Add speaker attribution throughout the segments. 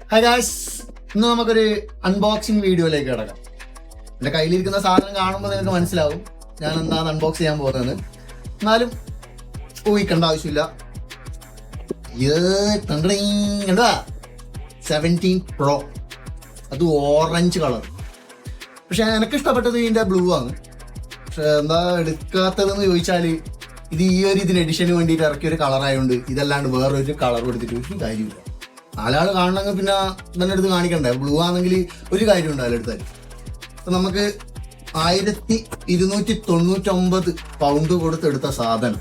Speaker 1: Hi guys, ഇന്ന് നമുക്കൊരു unboxing വീഡിയോയിലേക്ക് കിടക്കാം. എൻ്റെ കയ്യിലിരിക്കുന്ന സാധനം കാണുമ്പോൾ നിങ്ങൾക്ക് മനസ്സിലാവും ഞാൻ എന്താണ് അൺബോക്സ് ചെയ്യാൻ പോകുന്നത്. എന്നാലും ഊഹിക്കേണ്ട ആവശ്യമില്ല. 17 Pro, അത് ഓറഞ്ച് കളർ. പക്ഷെ എനിക്ക് ഇഷ്ടപ്പെട്ടത് ഇതിൻ്റെ ബ്ലൂ ആണ്. പക്ഷെ എന്താ എടുക്കാത്തതെന്ന് ചോദിച്ചാൽ ഇത് ഈ ഒരു ഇതിന് എഡിഷന് വേണ്ടിയിട്ട് ഇറക്കിയൊരു കളറായതുകൊണ്ട് ഇതല്ലാണ്ട് വേറൊരു കളർ കൊടുത്തിട്ട് ഒരു കാര്യമില്ല. നാലാൾ കാണണമെങ്കിൽ പിന്നെ തന്നെ എടുത്ത് കാണിക്കണ്ടേ. ബ്ലൂ ആണെങ്കിൽ ഒരു കാര്യം ഉണ്ടാവില്ല എടുത്താൽ. അപ്പം നമുക്ക് 1299 പൗണ്ട് കൊടുത്തെടുത്ത സാധനം.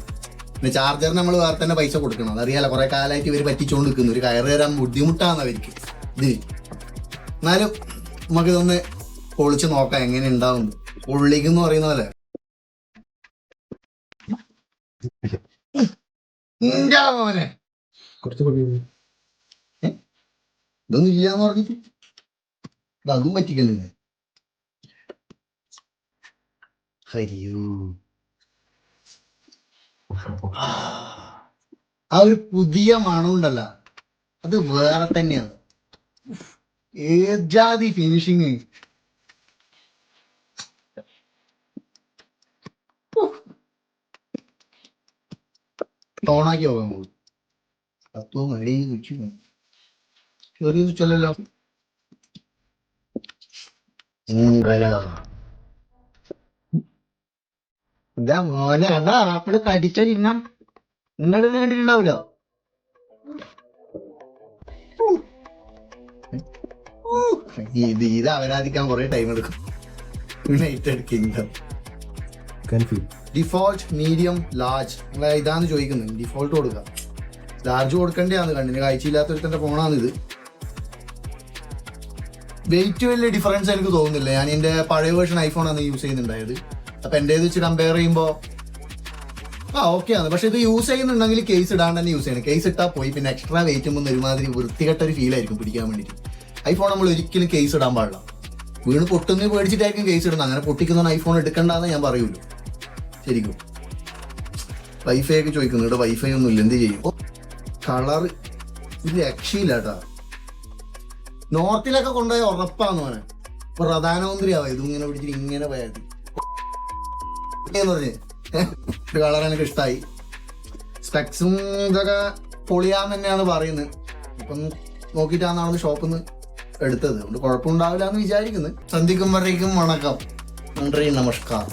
Speaker 1: പിന്നെ ചാർജറിന് നമ്മൾ വേറെ തന്നെ പൈസ കൊടുക്കണം. അതറിയാലോ, കുറെ കാലമായിട്ട് ഇവർ പറ്റിച്ചുകൊണ്ട് നിൽക്കുന്നു. ഒരു കയറ് തരാൻ ബുദ്ധിമുട്ടാണ് അവർക്ക് ഇത്. എന്നാലും നമുക്കിതൊന്ന് പൊളിച്ച് നോക്കാം എങ്ങനെ ഉണ്ടാവും. പൊള്ളിക്കെന്ന് പറയുന്ന പോലെ ഇതൊന്നും ഇല്ലാന്ന് പറഞ്ഞിട്ട് അതും പറ്റിക്കല്ലേ. ആ ഒരു പുതിയ മണമുണ്ടല്ല, അത് വേറെ തന്നെയാണ്. ഏജാതി ഫിനിഷിങ്. ഓണാക്കി നോക്കാൻ പോകും. തത്വം അടി വെച്ചു ചെറിയ ചൊല്ലല്ലോ. ഇതാ മോനെ, അതാ ആപ്പിള് കടിച്ച ചിഹ്നം നിങ്ങളുടെ നേടിയിട്ടുണ്ടാവില്ല. ഇത് അവരാധിക്കാൻ കുറെ ടൈം എടുക്കും. United kingdom default, medium, large. നമ്മളെ ഇതാന്ന് ചോദിക്കുന്നത്. ഡിഫോൾട്ട് കൊടുക്കുക. ലാർജ് കൊടുക്കേണ്ടതാണ്. കണ്ണിന് കാഴ്ചയില്ലാത്തൊരുത്തന്റെ ഫോണാണിത്. വെയിറ്റ് വലിയ ഡിഫറൻസ് എനിക്ക് തോന്നുന്നില്ല. ഞാൻ എൻ്റെ പഴയ വേർഷൻ ഐഫോണാണ് യൂസ് ചെയ്യുന്നുണ്ടായത്. അപ്പം എൻ്റെ വെച്ച് കമ്പയർ ചെയ്യുമ്പോൾ ഓക്കെ ആണ്. പക്ഷെ ഇത് യൂസ് ചെയ്യുന്നുണ്ടെങ്കിൽ കേസ് ഇടാണ്ട് തന്നെ യൂസ് ചെയ്യണം. കേസ് ഇട്ടാൽ പോയി പിന്നെ എക്സ്ട്രാ വെയിറ്റ് മുമ്പ് ഒരുമാതിരി വൃത്തികെട്ട ഒരു ഫീൽ ആയിരിക്കും പിടിക്കാൻ വേണ്ടിയിട്ട്. ഐഫോൺ നമ്മൾ ഒരിക്കലും കേസ് ഇടാൻ പാടില്ല. വീണ് പൊട്ടുന്ന പേടിച്ചിട്ടായിരിക്കും കേസ് ഇടുന്നത്. അങ്ങനെ പൊട്ടിക്കുന്ന ഐഫോൺ എടുക്കണ്ടെന്ന് ഞാൻ പറയുള്ളൂ. ശരിക്കും വൈഫൈ ഒക്കെ ചോദിക്കുന്നു. ഇവിടെ വൈഫൈ ഒന്നും ഇല്ല, എന്ത് ചെയ്യും? കളർ ഇത് രക്ഷയില്ല കേട്ടാ. നോർത്തിലൊക്കെ കൊണ്ടുപോയ ഉറപ്പാന്ന് പറഞ്ഞ പ്രധാനമന്ത്രി ആവാം. ഇതും ഇങ്ങനെ പിടിച്ചിട്ട് ഇങ്ങനെ പോയത് പറഞ്ഞ് കളർ എനിക്ക് ഇഷ്ടമായി. സ്പെക്സും ഇതൊക്കെ പൊളിയാന്ന് തന്നെയാണ് പറയുന്നത്. ഇപ്പം നോക്കിയിട്ടാണ് ഷോപ്പിൽ നിന്ന് എടുത്തത്. അതുകൊണ്ട് കുഴപ്പമുണ്ടാവില്ല എന്ന് വിചാരിക്കുന്നത്. സന്ധിക്കുമ്പോഴേക്കും വണക്കം, നന്ദി, നമസ്കാരം.